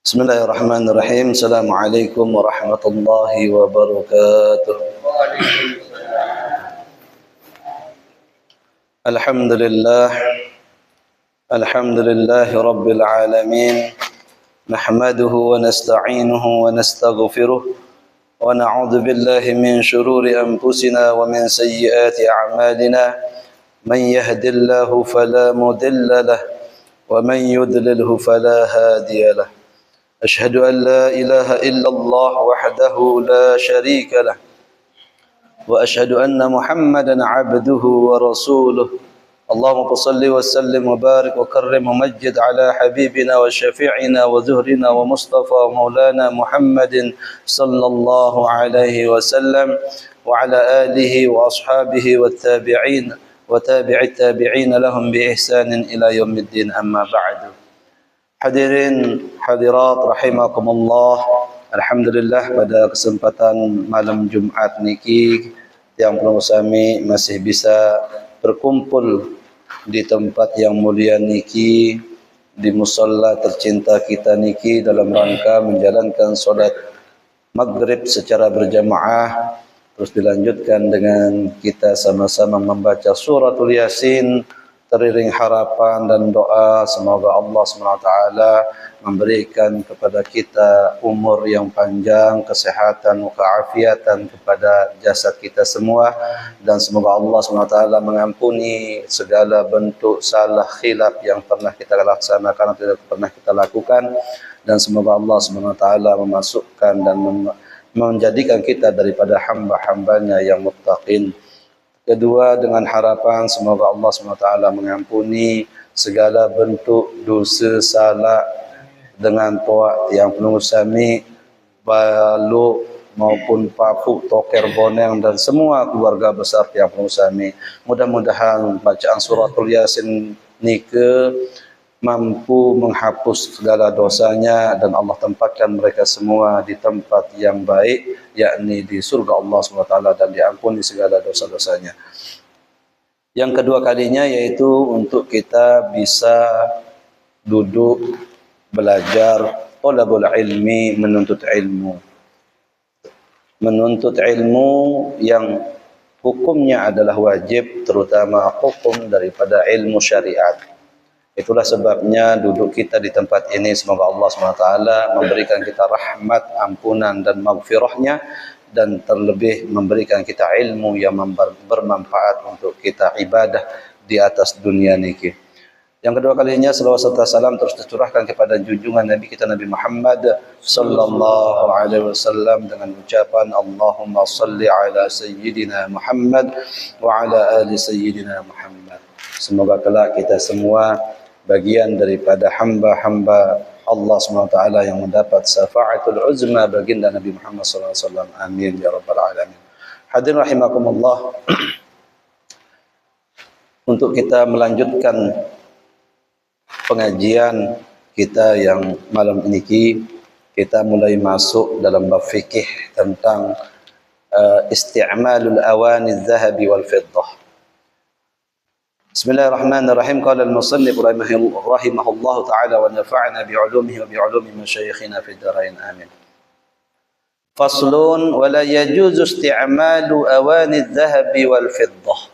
Bismillahirrahmanirrahim. Assalamualaikum warahmatullahi wabarakatuh. Alhamdulillah. Alhamdulillahi rabbil alamin. Nahmaduhu wa nasta'inuhu wa nastaghfiruh. Wa na'udzu billahi min shururi anfusina wa min sayyiati a'malina. Man yahdihillahu fala mudilla lahu wa man yudlilhu fala hadiya lahu. أشهد أن لا إله إلا الله وحده لا شريك له وأشهد أن محمدا عبده ورسوله اللهم صل وسلم وبارك وكرم ومجد على حبيبنا وشفيعنا وزهرنا ومصطفى مولانا محمد صلى الله عليه وسلم وعلى آله وأصحابه والتابعين وتابع التابعين لهم بإحسان إلى يوم الدين أما بعد. Hadirin hadirat rahimakumullah. Alhamdulillah pada kesempatan malam Jumat niki yang penuh sami masih bisa berkumpul di tempat yang mulia niki, di musalla tercinta kita niki dalam rangka menjalankan solat maghrib secara berjamaah. Terus dilanjutkan dengan kita sama-sama membaca suratul Yasin, teriring harapan dan doa semoga Allah SWT memberikan kepada kita umur yang panjang, kesehatan, keafiatan kepada jasad kita semua, dan semoga Allah SWT mengampuni segala bentuk salah khilaf yang pernah kita laksanakan atau tidak pernah kita lakukan, dan semoga Allah SWT memasukkan dan menjadikan kita daripada hamba-hambanya yang muttaqin. Kedua, dengan harapan semoga Allah SWT mengampuni segala bentuk dosa salah dengan toak yang penuh sami, baluk maupun papuk, toker, boneng dan semua keluarga besar yang penuh sami. Mudah-mudahan bacaan suratul Yasin nike mampu menghapus segala dosanya dan Allah tempatkan mereka semua di tempat yang baik, yakni di surga Allah SWT, dan diampuni segala dosa-dosanya. Yang kedua kalinya yaitu untuk kita bisa duduk belajar thalabul ilmi, menuntut ilmu. Menuntut ilmu yang hukumnya adalah wajib, terutama hukum daripada ilmu syariat. Itulah sebabnya duduk kita di tempat ini, semoga Allah SWT memberikan kita rahmat, ampunan dan maghfirahnya, dan terlebih memberikan kita ilmu yang bermanfaat untuk kita ibadah di atas dunia niki. Yang kedua kalinya selawat serta salam terus tercurahkan kepada junjungan Nabi kita Nabi Muhammad sallallahu alaihi wasallam dengan ucapan Allahumma salli ala sayyidina Muhammad wa ala ali sayyidina Muhammad. Semoga kelak kita semua bagian daripada hamba-hamba Allah SWT yang mendapat syafaatul uzma baginda Nabi Muhammad SAW. Amin ya rabbal alamin. Hadirin rahimakumullah. Untuk kita melanjutkan pengajian kita yang malam ini, kita mulai masuk dalam bab fikih tentang isti'malul awani adh-dhahabi wal fiddah. Bismillahirrahmanirrahim. Qala al-musannif rahimahullah ta'ala wa nafa'na bi'ulumihi wa bi'ulumi masyayikhina fid dharain. Amin. Faslun wa la yajuzu isti'malu awani adh-dhahabi wal fiddah.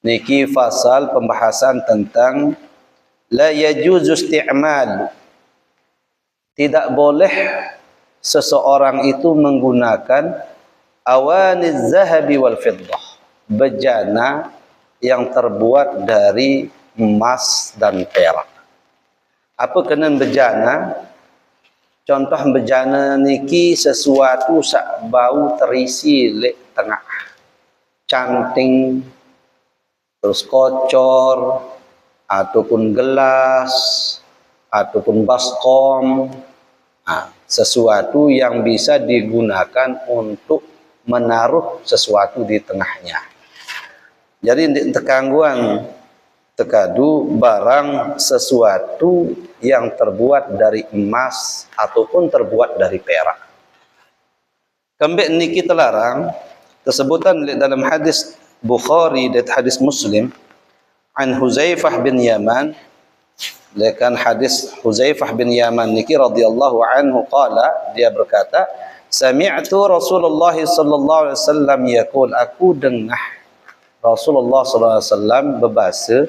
Niki fasal pembahasan tentang la yajuzu isti'mal. Tidak boleh seseorang itu menggunakan awani adh-dhahabi wal fiddah, bejana yang terbuat dari emas dan perak. Apa kena bejana? Contoh bejana niki sesuatu sak bau terisi lek tengah, canting, terus kocor, ataupun gelas, ataupun baskom. Sesuatu yang bisa digunakan untuk menaruh sesuatu di tengahnya. Jadi tekangguan tekadu barang sesuatu yang terbuat dari emas ataupun terbuat dari perak. Kembali niki terlarang tersebutan dalam hadis Bukhari dan hadis Muslim an Huzaifah bin Yaman lekan hadis Huzaifah bin Yaman niki radhiyallahu anhu qala, dia berkata, sami'tu Rasulullah sallallahu alaihi wasallam yaqul, aku dengar Rasulullah sallallahu alaihi wasallam berbahasa,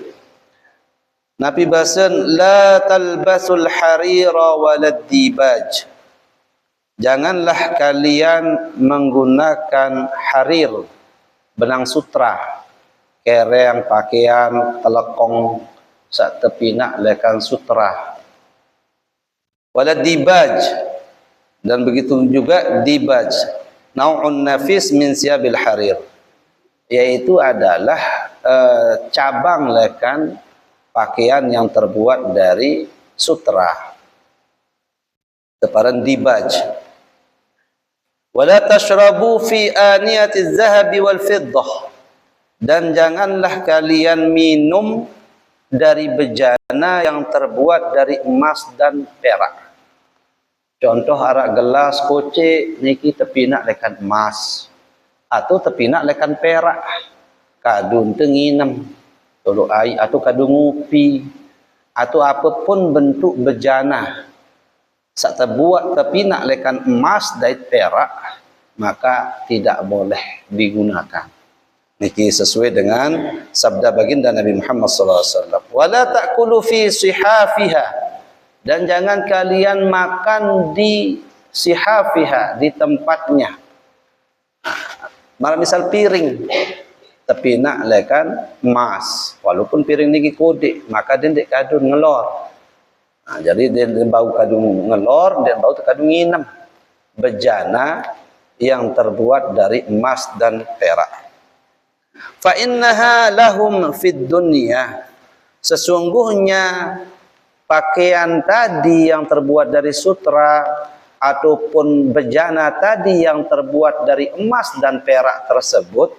Nabi bahasa, la talbasul harira walad dibaj, janganlah kalian menggunakan harir, benang sutra, kereng pakaian telekong sak tepinak lekan sutra, walad dibaj, dan begitu juga dibaj, nau'un nafis min siyabil harir, yaitu adalah cabang lekan pakaian yang terbuat dari sutra, teparan dibaj. Wala tashrabu fi aniyatiz zahabi wal fiddah, dan janganlah kalian minum dari bejana yang terbuat dari emas dan perak. Contoh arak gelas koce niki tepinak lekan emas atau tepinak lekan perak, kadun tenginem tolok air atau kadun ngupi atau apapun bentuk bejana sak terbuat tepinak lekan emas dan perak, maka tidak boleh digunakan. Niki sesuai dengan sabda baginda Nabi Muhammad sallallahu alaihi wasallam. Wala ta'kulu fi sihafiha, dan jangan kalian makan di sihafiha, di tempatnya. Misal piring tepinak lekan emas, walaupun piring niki kodek, maka dia ndak kadun ngelor. Jadi dia bau kadung ngelor, dia bau kadung nginem. Bejana yang terbuat dari emas dan perak. Fa innaha lahum fid dunya, sesungguhnya pakaian tadi yang terbuat dari sutra ataupun bejana tadi yang terbuat dari emas dan perak tersebut,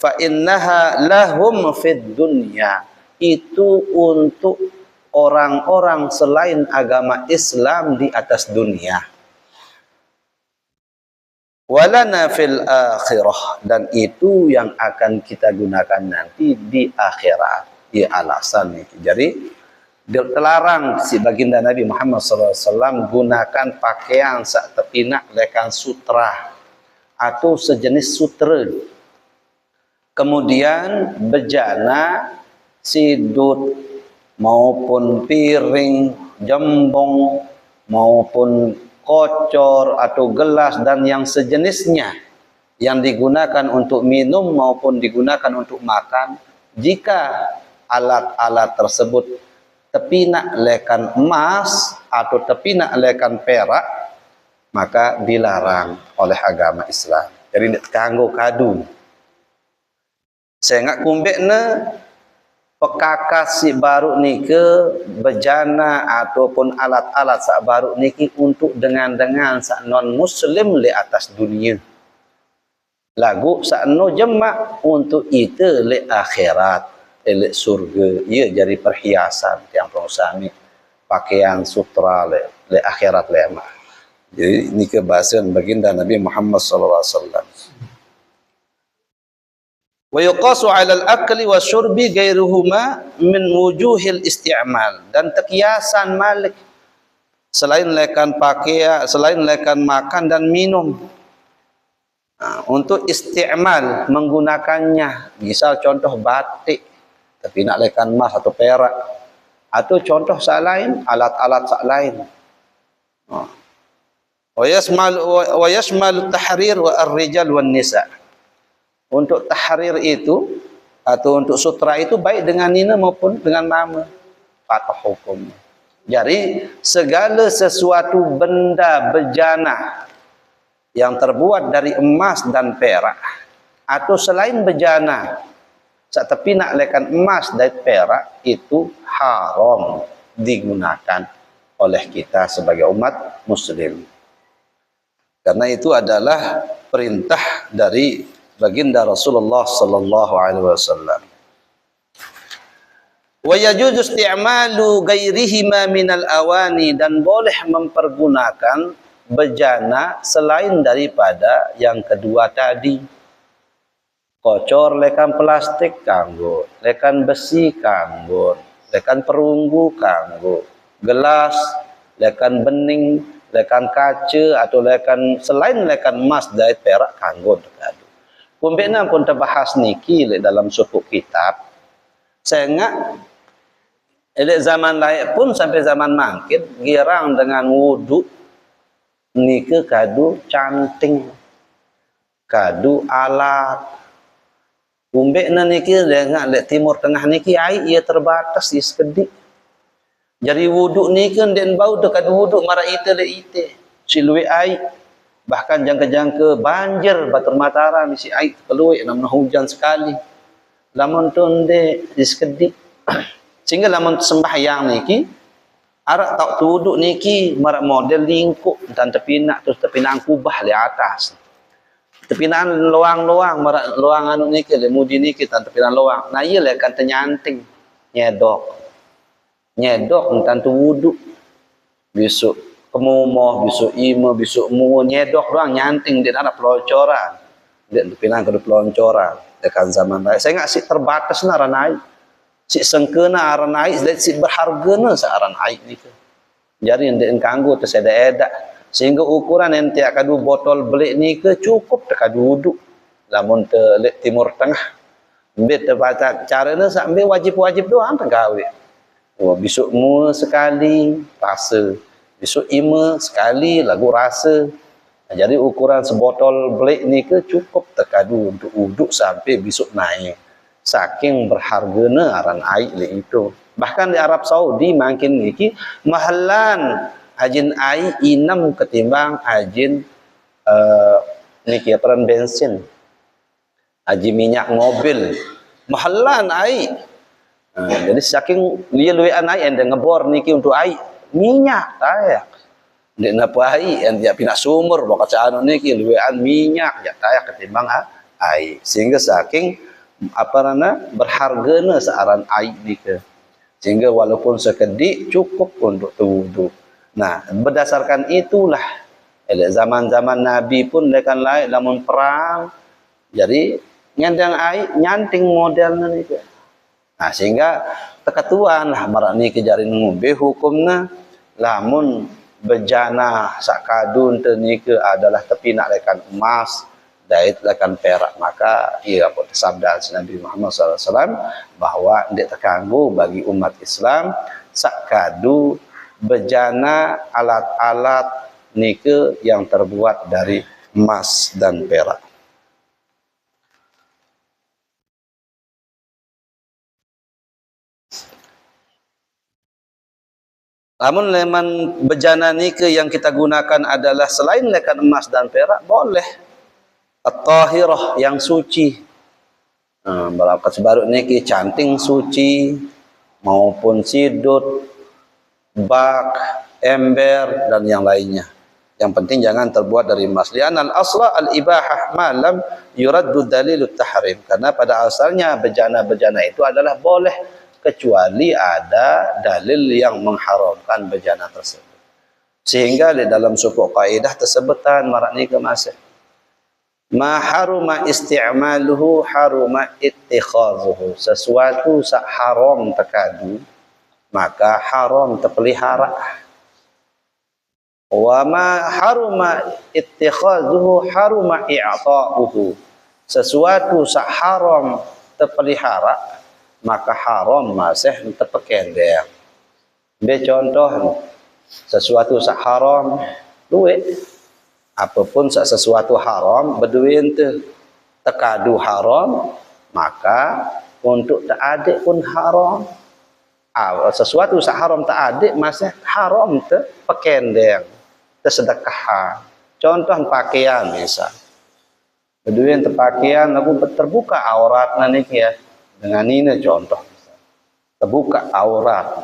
fa innaha lahum fid dunya, itu untuk orang-orang selain agama Islam di atas dunia. Walana fil akhirah, dan itu yang akan kita gunakan nanti di akhirat. Ya alasan ini. Jadi terlarang si baginda Nabi Muhammad SAW gunakan pakaian sak tepinak lekan sutra atau sejenis sutra. Kemudian bejana, sidut maupun piring, jembong maupun kocor atau gelas dan yang sejenisnya yang digunakan untuk minum maupun digunakan untuk makan, jika alat-alat tersebut tepinak lekan emas atau tepinak lekan perak, maka dilarang oleh agama Islam. Jadi kanggo kadu. Saya ngak kumbekna pekakas si baru niki bejana ataupun alat-alat sak baru niki untuk dengan sak non muslim di atas dunia. Lagu sak no jemaah untuk itu le akhirat, le surga. Ia jadi perhiasan yang pengusaha pakaian sutra le akhirat le mah. Jadi ini kebahasan baginda Nabi Muhammad sallallahu alaihi wasallam. Wa yuqasu 'ala al-akli wa syurbi ghairuhuma min wujuhil isti'mal, dan tekiasan malik selain lekan pakaian, selain lekan makan dan minum, untuk isti'mal menggunakannya, misal contoh batik tapi nak lekan emas atau perak, atau contoh sak lain, alat-alat sak lain. Wa yashmalu tahrir wa ar-rijal wan nisa. Untuk tahrir itu atau untuk sutra itu baik dengan nina maupun dengan mama, patah hukum. Jadi segala sesuatu benda bejana yang terbuat dari emas dan perak atau selain bejana sak tepinak lekan emas dan perak, itu haram digunakan oleh kita sebagai umat muslim. Karena itu adalah perintah dari baginda Rasulullah sallallahu alaihi wasallam. Wa yajuzu isti'malu ghairihima minal awani, dan boleh mempergunakan bejana selain daripada yang kedua tadi. Kocor lekan plastik kanggo, lekan besi kanggo, lekan perunggu kanggo, gelas lekan bening, lekan kaca atau lekan selain lekan emas dari perak kanggo tekadu. Kumbena pun terbahas niki dalam suku kitab. Saya ingat zaman lain pun sampai zaman mangkit girang dengan wudu nike kadu canting, kadu alat. Umbekna niki dengan lek timur tengah niki air ia terbatas di sekedik. Jadi wuduk ni kan den bau dekat wuduk mara ite le ite. Silui air. Bahkan jangka-jangka banjir Batur Matara misi air keluar namna hujan sekali. Lamun tun de di sekedik. Sehingga lamun sembahyang niki arak tak tu wuduk niki mara model lingkup dan tepinak terus tepinak kubah di atas. Tepinan luang-luang marak luang anu niki le mudi niki tan tepinan luang. Nah iya le kan tenyanting nyedok. Nyedok entan tu wuduk. Besok kemumoh, besok ima, besok mu nyedok doang nyanting dia ada peloncoran. Dia tepinan ke peloncoran dekat zaman lain. Saya enggak sih terbatas na ranai. Si sengkeuna ranai si berhargana saaran air niki. Jadi ende kanggo teseda-eda. Sehingga ukuran ente kadu botol belik ni ke cukup tekadu wuduk. Lamun te timur tengah. Ambil terbaca caranya sambil wajib-wajib doang tergawe. Oh, besok mu sekali rasa. Besok ima sekali lagu rasa. Nah, jadi ukuran sebotol belik ni ke cukup tekadu untuk wuduk sampai besok naik. Saking berhargana aran air itu. Bahkan di Arab Saudi makin niki mahalan ajin air inam ketimbang ajin niki peran bensin, aji minyak mobil, mahalan air. Jadi saking dia luian air anda ngebor niki untuk air minyak tayak. Dia napa air yang dia pinak sumur bakal anu niki luian minyak ya tayak ketimbang air. Sehingga saking apa rana berhargana searan air niki. Sehingga walaupun sekedik cukup untuk wudu. Nah, berdasarkan itulah zaman-zaman Nabi pun lekan lain lamun perang. Jadi nyandang air nyanting modelnya ni. Nah, sehingga tekatuan lah marak ni kejarin ngubih hukumnya lamun bejana sakadun tenike adalah tepinak lekan emas, dait lekan perak, maka ia pun sabda Nabi Muhammad SAW bahwa ndak terganggu bagi umat Islam sakadu bejana alat-alat nike yang terbuat dari emas dan perak. Namun leman bejana nike yang kita gunakan adalah selain lekan emas dan perak boleh at-tahirah yang suci. Berapa sebaru niki canting suci maupun sidut, bak, ember dan yang lainnya. Yang penting jangan terbuat dari emas. Li'anal asla al-ibahah ma lam yuraddu dalilut tahrim. Karena pada asalnya bejana-bejana itu adalah boleh kecuali ada dalil yang mengharamkan bejana tersebut. Sehingga di dalam suku kaidah tersebutan marak ni kemasih. Ma haruma isti'maluhu haruma ittikhazuhu. Sesuatu sak haram tekadu maka haram terpelihara. Wa ma haruma ittikhazuhu haruma i'ta'uhu. Sesuatu sak haram terpelihara maka haram masih terpekendek. Be contoh sesuatu sak haram duit. Apapun sak sesuatu haram berduit tu tekadu haram maka untuk tak adik pun haram. Sesuatu sak haram tak adik masih haram terpekendek, tersedekah. Contoh pakaian misal. Berduit terpakaian lagu terbuka aurat niki ya. Dengan ini contoh. Terbuka aurat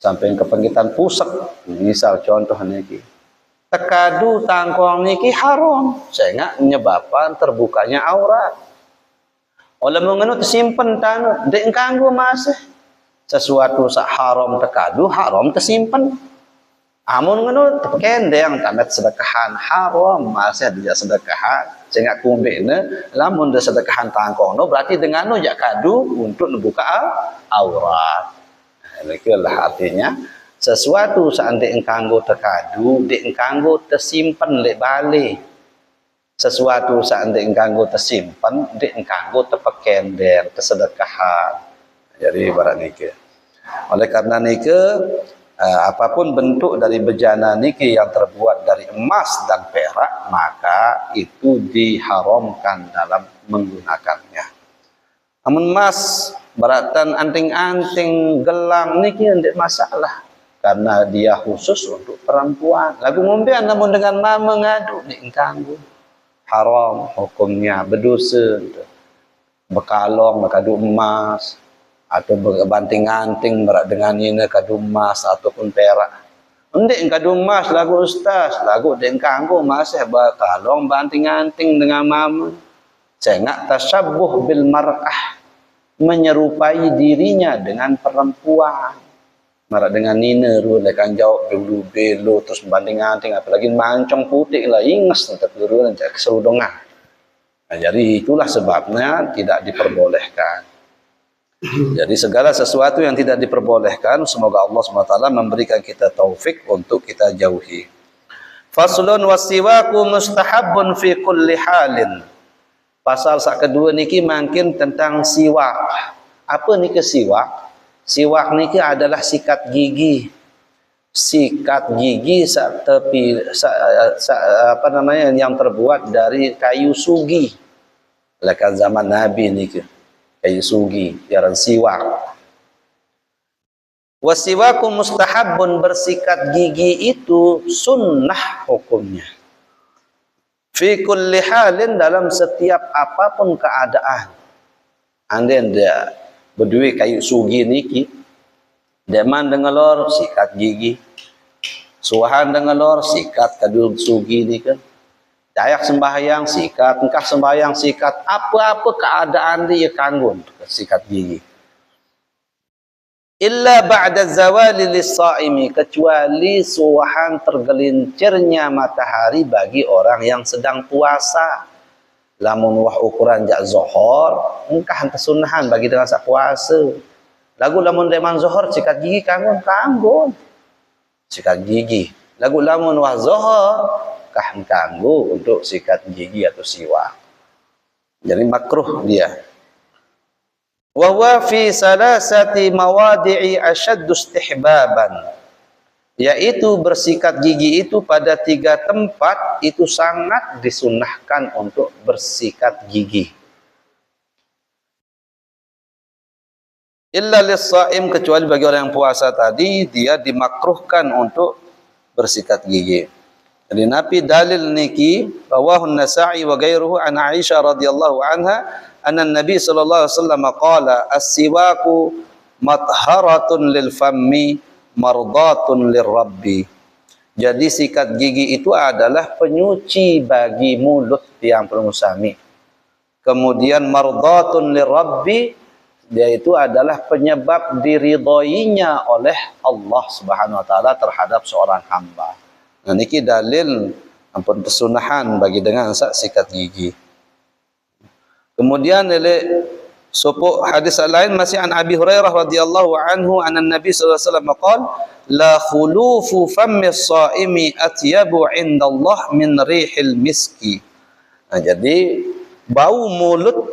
sampai ke penggitan pusat. Misal contoh niki. Tekadu tangkong niki haram. Saya enggak menyebabkan terbukanya aurat. Oleh mengenut simpen tanu dek kanggo masih sesuatu sak haram tekadu haram tersimpan. Amun ngono tekendeng tamat sedekahan haram masih dia sedekahan sehingga kumbene lamun de sedekahan tangkongno berarti dengan no jak kadu untuk membuka aurat. Itulah artinya sesuatu seandainya engkanggo terkadu, dek engkanggo tersimpan lek balik. Sesuatu seandainya engkanggo tersimpan, dek engkanggo terpekender, tersedekahan. Jadi ibarat niki. Oleh karena niki apapun bentuk dari bejana niki yang terbuat dari emas dan perak, maka itu diharamkan dalam menggunakannya. Namun emas, beratan anting-anting, gelang niki tidak masalah karena dia khusus untuk perempuan. Lagu ngombean namun dengan mengadu diingkanggu. Haram hukumnya, berdosa. Bekalong, berkadu emas, atau berbanting-anting berat dengan ini kadu emas ataupun perak. Ndik kadu emas lagu ustaz, lagu dek kanggo masih bekalong banting-anting dengan mama. Jangan tasabbuh bil mar'ah, menyerupai dirinya dengan perempuan. Marak dengan nina ru lekan jawab dulu belo terus banting-anting apalagi mancong putih lah ingas tetap dulu nanti keserudongan. Nah, jadi itulah sebabnya tidak diperbolehkan. Jadi segala sesuatu yang tidak diperbolehkan, semoga Allah SWT memberikan kita taufik untuk kita jauhi. Faslun wasiwaku mustahabun fi kulli halin. Pasal sak kedua niki makin tentang siwak. Apa niki siwak? Siwak niki adalah sikat gigi. Sikat gigi yang terbuat dari kayu sugi. Lekan zaman Nabi niki. Kayu sugi, jaran siwak. Wasiwaku mustahabun, bersikat gigi itu sunnah hukumnya. Fi kulli halin, dalam setiap apapun keadaan. Andai dia berdua kayu sugi niki, deman dengelor sikat gigi. Suahan dengelor sikat kadu sugi niki. Dayak sembahyang sikat, engkah sembahyang sikat, apa-apa keadaan dia kanggun sikat gigi. Illa ba'da zawali lis-shaimi, kecuali suahan tergelincirnya matahari bagi orang yang sedang puasa. Lamun wah ukuran jak zuhur, engkah tersunahan bagi dengan sak puasa. Lagu lamun deman zuhur sikat gigi kanggun. Sikat gigi. Lagu lamun wah zuhur kanggo untuk sikat gigi atau siwak. Jadi makruh dia. Wa huwa fi salasati mawadi'i ashaddu istihbaban. Yaitu bersikat gigi itu pada 3 tempat itu sangat disunahkan untuk bersikat gigi. Illa lis-shaim, kecuali bagi orang yang puasa tadi dia dimakruhkan untuk bersikat gigi. Jadi Nabi dalil niki rawahu an-Nasa'i wa ghairuhu an Aisyah radhiyallahu anha anna Nabi sallallahu alaihi wasallam qala as-siwaku matharatun lil fammi mardatun lirabbi. Jadi sikat gigi itu adalah penyuci bagi mulut yang penusami. Kemudian mardatun lirabbi, dia itu adalah penyebab diridhoinya oleh Allah Subhanahu wa taala terhadap seorang hamba. Nah, niki dalil ampun kesunahan bagi dengan sikat gigi. Kemudian oleh sopok hadis lain masih an Abi Hurairah radhiyallahu anhu anna Nabi sallallahu alaihi wasallam qala la khulufu fammi as-shaimi atyabu 'inda Allah min rihil miski. Nah, jadi bau mulut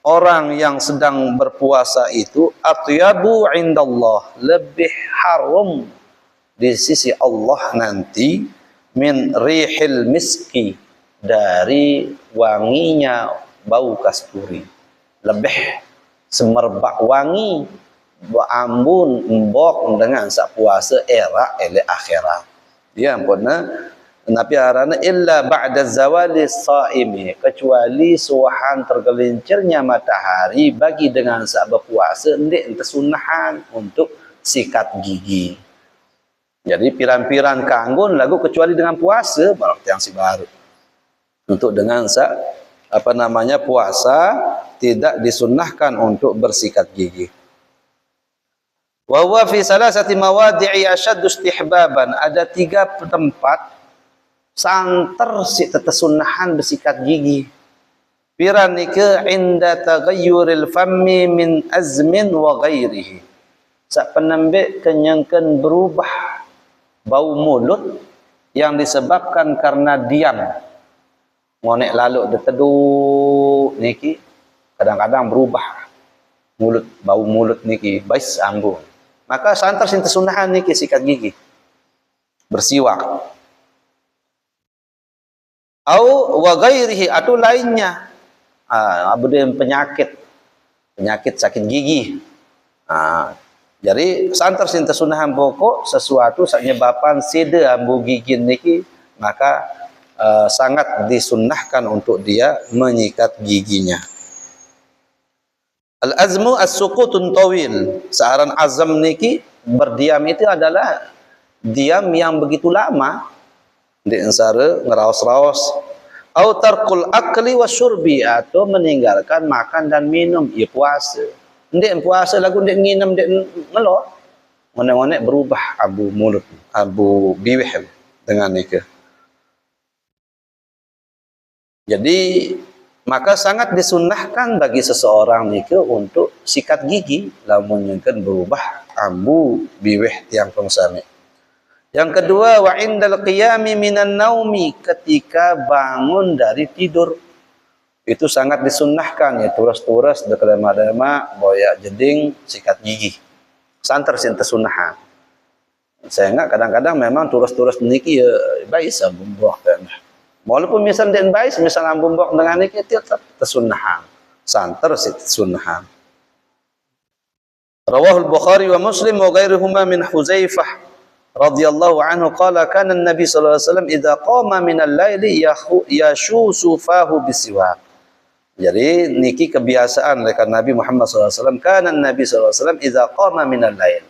orang yang sedang berpuasa itu atyabu 'inda Allah, lebih harum di sisi Allah nanti min rihil miski, dari wanginya bau kasturi, lebih semerbak wangi ambun embok dengan sak puasa era ele akhirat. Ya ampuna Nabi arana illa ba'da zawali shaimi, kecuali suahan tergelincirnya matahari bagi dengan sak berpuasa ndik tersunahan untuk sikat gigi. Jadi piran-piran kanggun lagu kecuali dengan puasa barak yang si baru. Untuk dengan puasa tidak disunnahkan untuk bersikat gigi. Wa huwa fi salasati mawadi'i ashaddu istihbaban, ada 3 tempat santer si tetesunnahan bersikat gigi. Piran nike inda taghayyuril fammi min azmin wa ghairihi. sak penambik kenyangkan berubah bau mulut yang disebabkan karena diam. Ngonek lalu deteduk niki kadang-kadang berubah bau mulut niki bais ambu. Maka santar sinta sunahan niki sikat gigi, bersiwak. Au wa ghairihi atau lainnya. Ada penyakit sakit gigi. Jadi santar sinta sunahan pokok sesuatu saknyebapan sida ambu gigi niki, maka sangat disunnahkan untuk dia menyikat giginya. Al-azmu as-sukutun tawil. Searan azam niki berdiam itu adalah diam yang begitu lama. Di ansara ngeraos-raos. Au tarkul akli wasyurbi, atau meninggalkan makan dan minum. Ya puasa. Ndek puasa lagu ndek nginum ndek ngelok. Ngonek-ngonek berubah abu mulut, abu biwih dengan nikah. Jadi maka sangat disunnahkan bagi seseorang nikah untuk sikat gigi lamun nyengkeun berubah abu biwih tiang pengsami. Yang kedua, wa indal qiyami minan naumi, ketika bangun dari tidur. Itu sangat disunnahkan ya, turas-turas dekelema-lema boyak jeding sikat gigi. Santer sinta sunnahan. Saya enggak kadang-kadang memang turas-turas niki ya baik sambumbok kan. Walaupun misal den baik, misal ambumbok dengan niki tetap tersunnahan. Santer sinta sunnahan. Rawahul Bukhari wa Muslim wa ghairuhuma min Huzaifah radhiyallahu anhu qala kana an-nabi sallallahu alaihi wasallam idza qama min al-laili yashusu fahu bisiwak. Jadi niki kebiasaan rekan Nabi Muhammad sallallahu alaihi wasallam, kana an-nabi sallallahu alaihi wasallam idza qama min al-lail,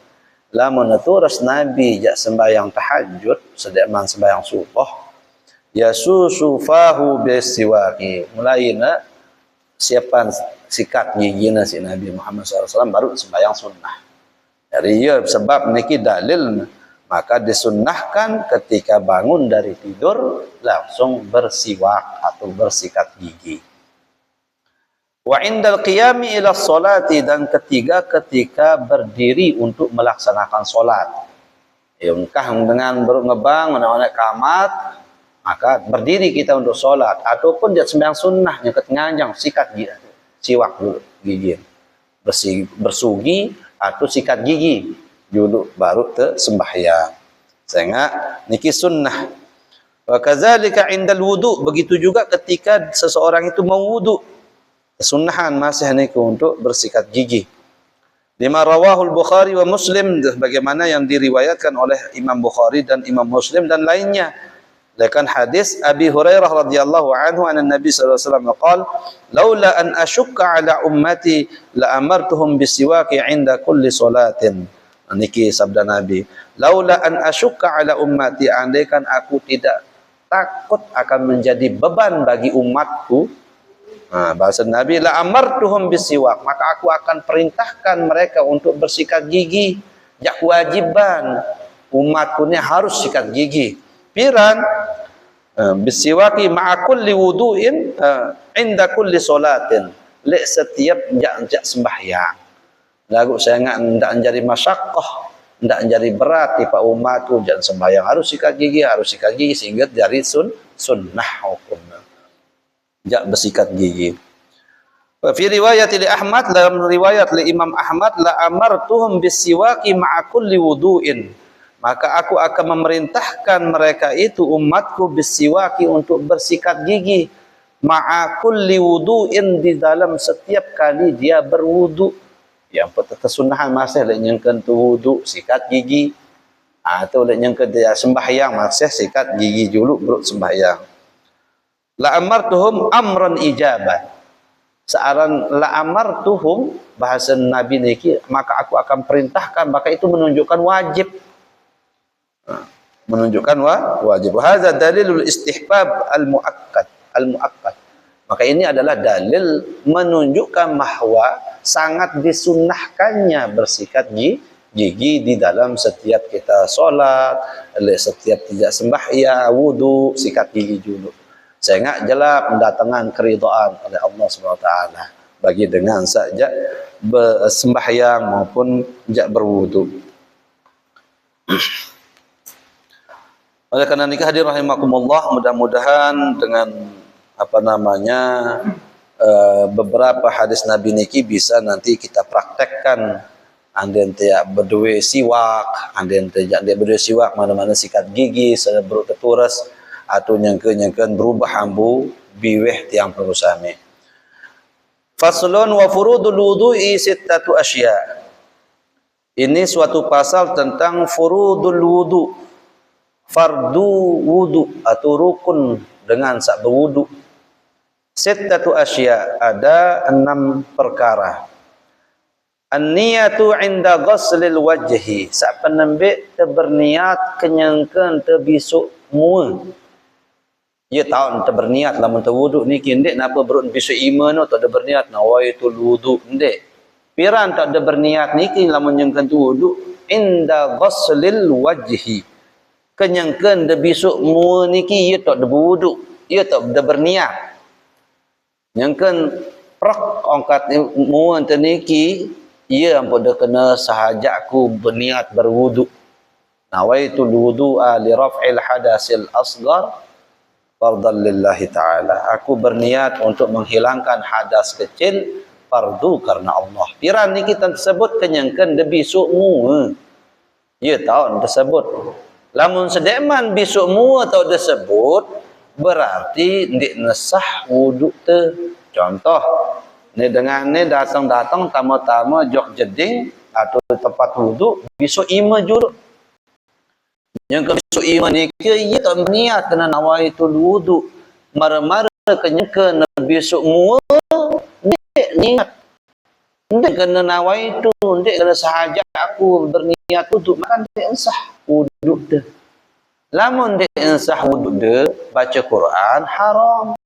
lamun turas nabi jak sembahyang tahajud sedeman sembahyang subuh, yashusu fahu bisiwaki, mulaina siapan sikat gigina si Nabi Muhammad sallallahu alaihi wasallam baru sembahyang sunnah. Jadi ya sebab niki dalil, maka disunnahkan ketika bangun dari tidur langsung bersiwak atau bersikat gigi. Wa indal qiyami ila sholati, dan ketiga ketika berdiri untuk melaksanakan solat. Engkah dengan ngebang anak-anak kamat, maka berdiri kita untuk solat, ataupun dia sembahyang sunnah yang ketenganjang sikat gigi, siwak dulu gigi, bersugi atau sikat gigi dulu baru te sembahyang. Sehingga niki sunnah. Wa kadzalika indal wudu, begitu juga ketika seseorang itu mau wudu, sunnahan masih niku untuk bersikat gigi. Lima rawahul Bukhari wa Muslim, bagaimana yang diriwayatkan oleh Imam Bukhari dan Imam Muslim dan lainnya. Lekan hadis Abi Hurairah radhiyallahu anhu anan Nabi sallallahu alaihi wasallam qala laula an ashukka ala ummati la amartuhum bisiwaki 'inda kulli salatin. Niki sabda Nabi, laula an asyukka ala ummati, andaikan aku tidak takut akan menjadi beban bagi umatku, bahasa Nabi, la amartuhum bisiwak, maka aku akan perintahkan mereka untuk bersikat gigi. Jak kewajiban umatku ini harus sikat gigi. Piran bisiwaki ma'a kulli wudu'in inda kulli salatin, le setiap jak sembahyang. Lagu saya ndak menjadi masyaqqah, ndak menjadi berat di pak umatku jangan sembahyang harus sikat gigi sehingga dari sunnah hukumnya. Jak bersikat gigi. Fi riwayat li Ahmad, dalam riwayat li Imam Ahmad, la amartuhum bisiwaki ma'a kulli wudu'in, maka aku akan memerintahkan mereka itu umatku bisiwaki untuk bersikat gigi ma'a kulli wudu'in, di dalam setiap kali dia berwudu. Yang tersunnahan masih lek nyengkeun tu wudu sikat gigi, atau lek nyengkeun dia sembahyang masih sikat gigi dulu baru sembahyang. La amartuhum amran ijabah, searan la amartuhum bahasa Nabi niki, maka aku akan perintahkan, maka itu menunjukkan wajib, menunjukkan wajib. Hadza dalilul istihbab al-muakkad. Maka ini adalah dalil menunjukkan bahwa sangat disunnahkannya bersikat gigi di dalam setiap kita sholat, setiap tidak sembahyang, wudu, sikat gigi dulu. Sehingga jelas mendatangkan keridhaan oleh Allah SWT. bagi dengan sajak bersembahyang maupun jak berwudu. Oleh kerana nikah hadir rahimakumullah, mudah-mudahan dengan beberapa hadis Nabi niki bisa nanti kita praktekkan. Anden tiak berdua siwak, anden tiak dia berdua siwak, mana-mana sikat gigi, beruk teturas, atau nyangke-nyangken berubah ambu biweh tiang perusame. Faslun wa furudul wudu'i sittatu asya. Ini suatu pasal tentang furudul wudu, fardu wudu atau rukun dengan sak berwudu. Sittatu asya, ada 6 perkara. An-niyatu 'inda ghuslil wajhi, sak penembik berniat kenyangkan terbisuk mua. Ia tahu berniat lamun terwudu ni kindek napa berut bisuk iman tu ada berniat nawaitul wudu ndek. Piran tak ada berniat niki lamun nyangkan wudu 'inda ghuslil wajhi. Kenyangkan de bisuk mua niki ia tak ada wudu, ia tak ada berniat. Nyangkan prak angkat mua niki ia ampun dah kena sahajaku berniat berwudu. Nawaitul wudu'a li raf'il hadasil asghar fardan lillahi ta'ala. Aku berniat untuk menghilangkan hadas kecil fardu karena Allah. Piran ni kita tersebut kenyangkan de bisuk mu. Ya tahu tersebut. Lamun sedeman bisuk mu atau tersebut berarti ndik nesah wudu te. Contoh ni dengan ni datang-datang tama-tama jok jeding atau tempat wudu besok ima juruk. Yang ke besok ima ni ke ia tak berniat kena nawaitul wudu. Mara-mara kenyangkan besok mua ndik niat. Ndik kena nawaitu, ndik kena sahaja aku berniat wudu, maka ndik sah wudu tu. Lamun ndik sah wudu tu, baca Quran haram.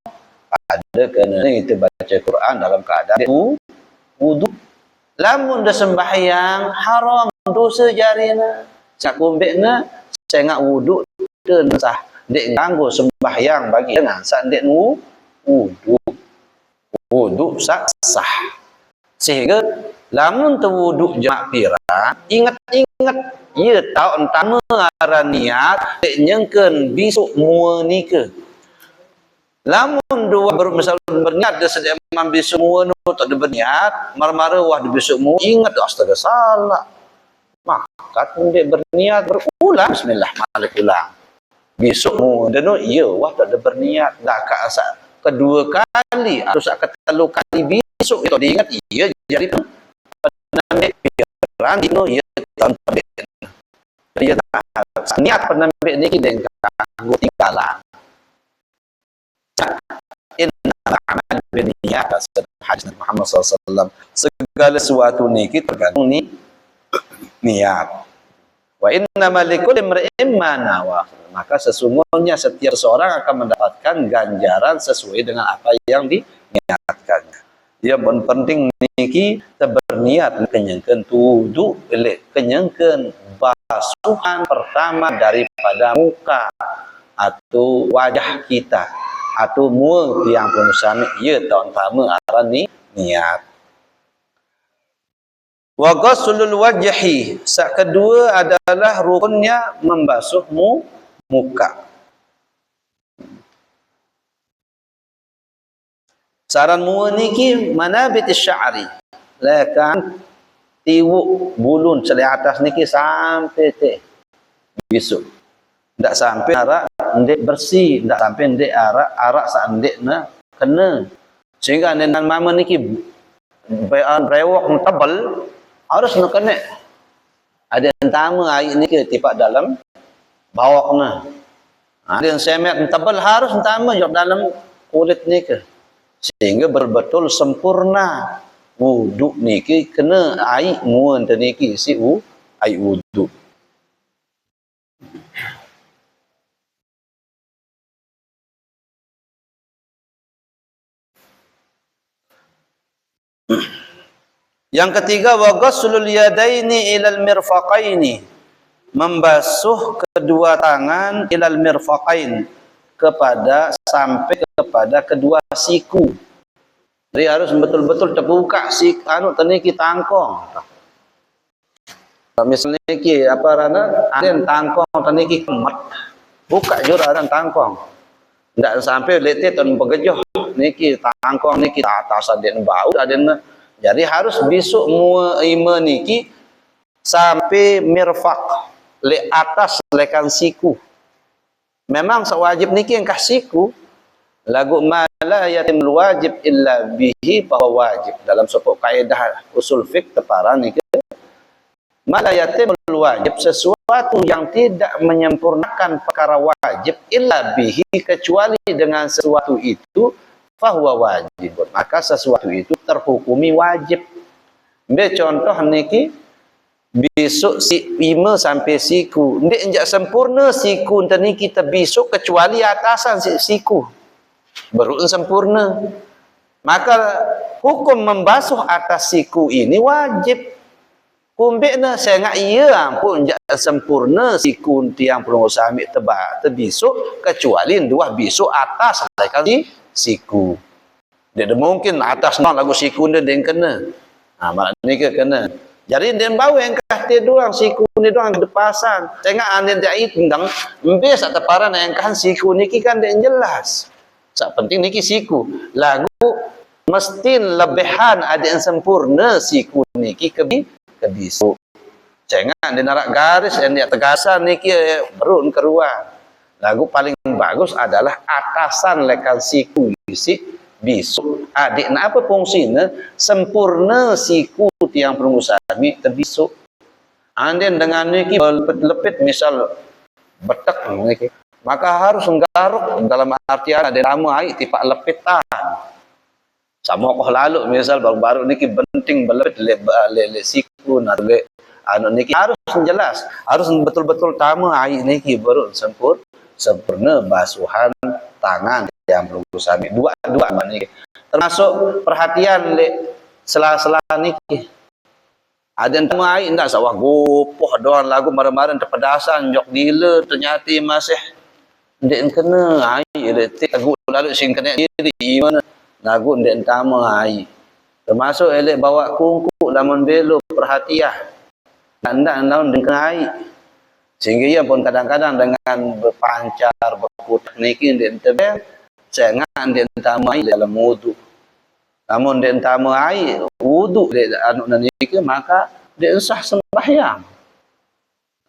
Ada kena kita baca Quran dalam keadaan wudu. Lamun dah sembahyang haram dosa jarina. Sak kumbekna saya ngak wudu tu sah. Dek ganggu sembahyang bagi dengan sak dek wudu. Wudu sah. Sehingga lamun tu wudu jamak pirang, ingat-ingat ia tahu entama aran niat dek nyengken bisuk mua ni ke. Lamun dua misalnya berniat dia sedia ambil semua nu tak ada berniat, mar-mara wah dia besok mu ingat astaga salah. Maka dia berniat berulang bismillah malik ulang. Besok mu dan nu iya wah tak ada berniat dah asa kedua kali atau sak ketiga kali besok itu diingat iya jadi tu penambil pikiran itu iya tanpa dia niat penambil ni kita ganggu tinggalan. Inna amal biniyat, hadis Muhammad SAW. Segala sesuatu ni kita tergantung ni niat. Wa inna malikul imri'in ma nawa. Maka sesungguhnya setiap seorang akan mendapatkan ganjaran sesuai dengan apa yang diniatkannya. Yang penting niki berniat kenyangkan wudu, kenyangkan basuhan pertama daripada muka atau wajah kita. Atau mua tiang penusami ia tak utama aran ni niat. Wa ghuslul wajhi, sak kedua adalah rukunnya membasuh muka. Saran mua niki manabit sya'ri. Lakan tiwuk bulun celai atas niki sampai te besok. Ndak sampai arak ndek bersih, ndak sampai ndek arak sak ndek na kena. Sehingga nenan mama niki brewok tebal harus nak kena. Ada yang tama air niki tipak dalam bawakna. Ada yang semet tebal harus tama jok dalam kulit niki. Sehingga berbetul sempurna wudu niki kena air muan niki si air wudu. Yang ketiga wa ghuslul yadaini ilal mirfaqaini, membasuh kedua tangan ilal mirfaqain, sampai kepada kedua siku. Kedua siku. Kedua siku ni kepada kedua siku. Jadi harus betul-betul terbuka si anu teniki tangkong. Misalnya ki apa rana ada tangkong teniki kemet. Buka jura dan tangkong. Ndak sampai lete ton pegejoh niki tangkong niki atas aden bau aden. Jadi harus besok mua niki sampai mirfaq le atas lekan siku. Memang sewajib niki yang kasiku. Lagu mala yatimul wajib illa bihi bahwa wajib. Dalam sebuah kaidah usul fiqh tepara niki mala yatimul wajib, sesuatu yang tidak menyempurnakan perkara wajib illa bihi, kecuali dengan sesuatu itu fahuwa wajib, maka sesuatu itu terhukumi wajib. Ambil contoh niki besok si 5 sampai siku ndik enjak sempurna siku tadi kita besok kecuali atasan siku baru sempurna, maka hukum membasuh atas siku ini wajib. Kumbekna saya ngak iya pun jak sempurna siku tiang pengusaha ambil tebak terbisuk kecuali dua bisuk atas kan siku. Dia mungkin atas nak lagu siku dia kena. Ha malah ni ke kena. Jadi dia bau yang kata doang siku ni doang depasan. Saya ngak ane dia tendang mbes atau paran yang kan siku niki kan dia jelas. Sak penting niki siku. Lagu mesti lebihan ada yang sempurna siku niki kebisu. Jangan dia narak garis yang dia tegasan niki berun keruan. Lagu paling bagus adalah atasan lekan siku isi bisu. Adik nak apa fungsinya? Sempurna siku tiang pengusaha terbisu. Andin dengan niki lepit misal betek niki. Maka harus nggaruk dalam artian ada nama ai tipak lepitan. Sama kau lalu misal baru-baru niki penting belepit le siku nak le anu niki harus jelas, harus betul-betul tamu ai niki baru sempurna basuhan tangan yang berusaha dua niki. Termasuk perhatian le sela-sela niki. Ada yang tamu ai ndak sawah gopoh doang lagu marah-marah terpedasan jok dila ternyata masih ndek kena ai letik lagu lalu sing kena diri mana lagu ndek tama ai. Termasuk elek bawa kungku lamun belo perhatian. Anda naon dengan ai. Sehingga ia pun kadang-kadang dengan berpancar berputar niki ndek tebe saya ngak ndek tama ai dalam wudu. Namun ndek tama ai wudu dek anu niki maka ndek sah sembahyang.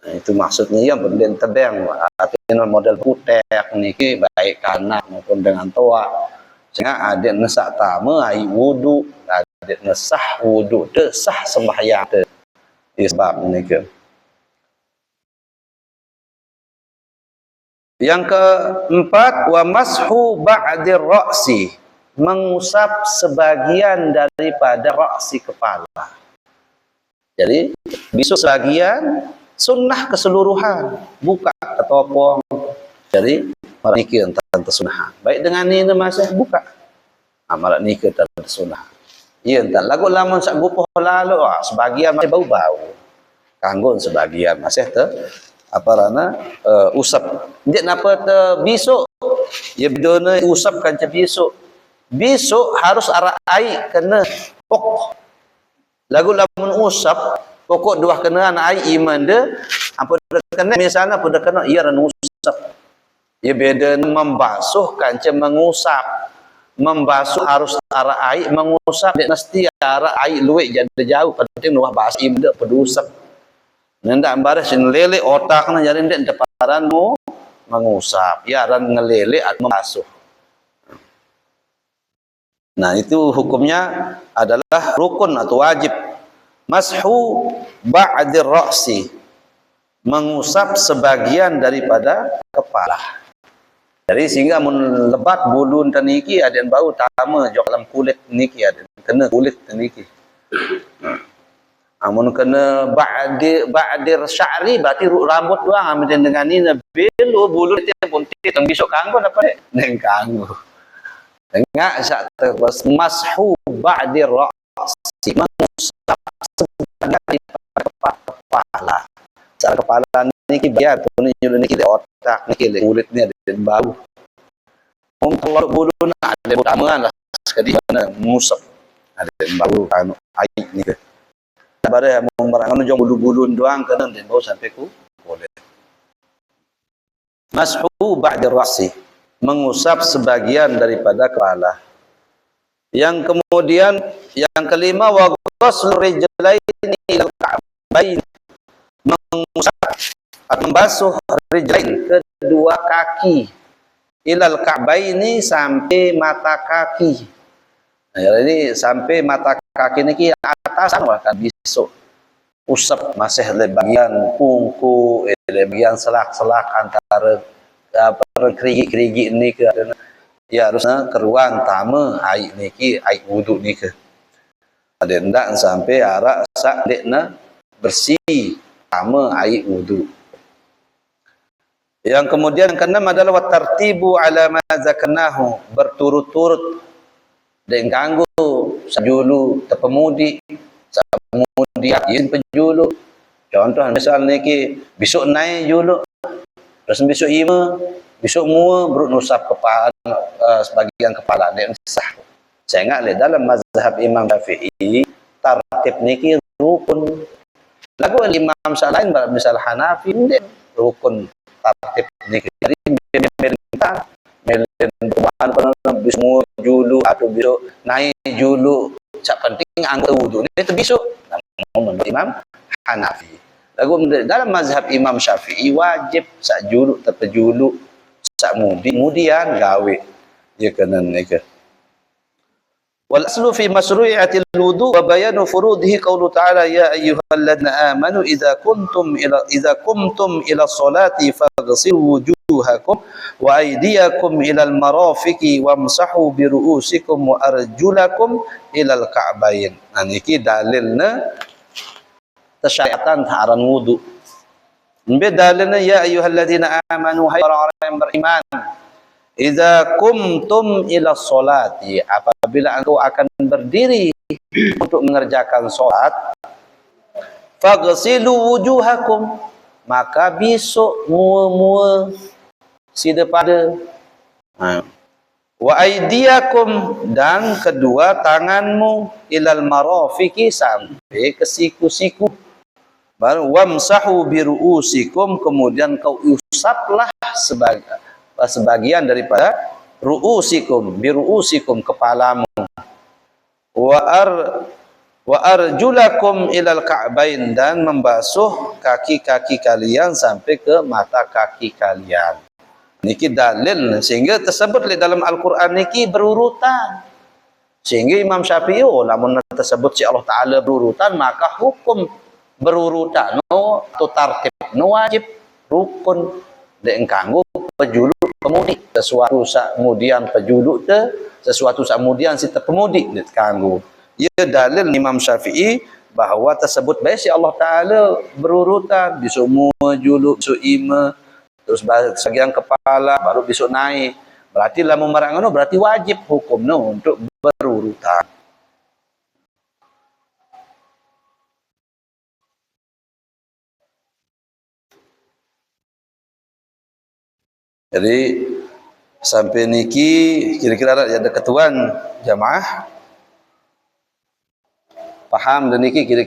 Nah, itu maksudnya yang pendek tebeng artinya model putek niki baik kanan maupun dengan toa. Sehingga adik nesak tama ai wudu, adik nesah wudu te sah sembahyang te. Sebab niki. Yang keempat wa mashu ba'dir ra'si, mengusap sebagian daripada ra'si kepala. Jadi bisu sebagian sunnah keseluruhan, buka ketopong. Jadi malah niki tentang sunnah. Baik dengan ni masih buka. Malah niki tentang sunnah. Iya entar lagu lamun sak gupoh lalu sebagian masih bau-bau. Kanggo sebagian masih apa rana usap. Dia napa te besok ya bidona usap kan besok. Besok harus arah air kena pok. Lagu lamun usap pokok dua kenaan ai iman de apa kena misalnya apa kena ia ran usap ia beda membasuh kanca mengusap. Membasuh harus arah ai mengusap dia mesti arah ai luwek jadi jauh penting nuah bahas imde pedusap ndak ambares lele otakna jadi ndak deparan mu mengusap ya ran ngelele atau membasuh. Nah itu hukumnya adalah rukun atau wajib. Mashu ba'dir ra'si, mengusap sebagian daripada kepala. Jadi sehingga mun lebat bulu niki ada yang bau tama jok dalam kulit niki ada kena kulit niki. Amun kena ba'dir sya'ri berarti rambut doang amun dengan ni belu bulu dia pun tang besok kanggo apa dek neng kanggo. Tengah sak mashu ba'dir ra'si, mengusap sebagian kepala. Cara kepala niki biar pun niki di otak niki kulitnya dan bau. Kalau bulu nak ada utama lah sekali mana musab ada baru anu air ni ke. Bare membarang anu jong bulu-bulu doang kena dia baru sampai ku boleh. Mashu ba'da ra'si, mengusap sebagian daripada kepala. Yang kemudian yang kelima wa ghuslu rijlaini ilal ka'bain, mengusap atau membasuh rijlain kedua kaki ilal ka'baini sampai mata kaki. Nah, jadi sampai mata kaki ni atas kan besok usap masih le bagian pungku, le bagian selak-selak antara kerigi-kerigi ni ke ya harusnya keruan tama air ni ki air wudu ni ke. Ada ndak sampai arak sak dekna bersih tama air wudu. Yang kemudian yang keenam adalah watartibu ala ma zakarnahu, berturut-turut dan ganggu sajulu tepemudi samudi yin penjulu. Contoh misal niki besok naik julu terus besok ima besok mua berut nusap kepala sebagian kepala dan sah. Saya ingat le dalam mazhab Imam Syafi'i tartib niki rukun. Lagu imam lain misal Hanafi ini rukun tartib niki. Jadi merintah perubahan pernah semua julu atau besok naik julu cak penting anggota wudu ni itu besok menurut Imam Hanafi. Lagu dalam mazhab Imam Syafi'i wajib sak julu terpejulu sak kemudian gawe dia kena nika. Wal aslu fi masru'iatil wudu wa bayanu furudihi qaulu ta'ala ya ayyuhalladzina amanu idza qumtum ila sholati faghsilu wujuhakum wa aydiyakum ilal marafiqi wamsahu bi ru'usikum wa arjulakum ilal ka'bain. Nah niki dalilna tasyariatan taharan wudu. Nbe dalilna ya ayyuhalladzina amanu hai orang-orang yang beriman. Idza qumtum ila sholati, apabila engkau akan berdiri untuk mengerjakan salat, faghsilu wujuhakum, maka besok mua-mua sida pada wa aydiyakum, dan kedua tanganmu ilal marafiqi, sampai ke siku-siku. Baru wamsahu bi ru'usikum, kemudian kau usaplah sebagian daripada ru'usikum, bi ru'usikum kepalamu, wa arjulakum ilal ka'bain, dan membasuh kaki-kaki kalian sampai ke mata kaki kalian. Niki dalil sehingga tersebut dalam Al-Quran niki berurutan. Sehingga Imam Syafi'i lamun tersebut si Allah Ta'ala berurutan, maka hukum berurutan no atau tartib no wajib rukun dan kanggo pejulu pemudi. Sesuatu sak kemudian pejulu te, sesuatu sak kemudian si pemudi dit kanggo. Ia dalil Imam Syafi'i bahawa tersebut baik si Allah Ta'ala berurutan, besok mua julu, besok ima, terus sebagian kepala, baru besok naik. Berarti lah membarang no, berarti wajib hukum no untuk berurutan. Jadi sampai niki kira-kira ada ketuan jamaah paham dan niki kira-kira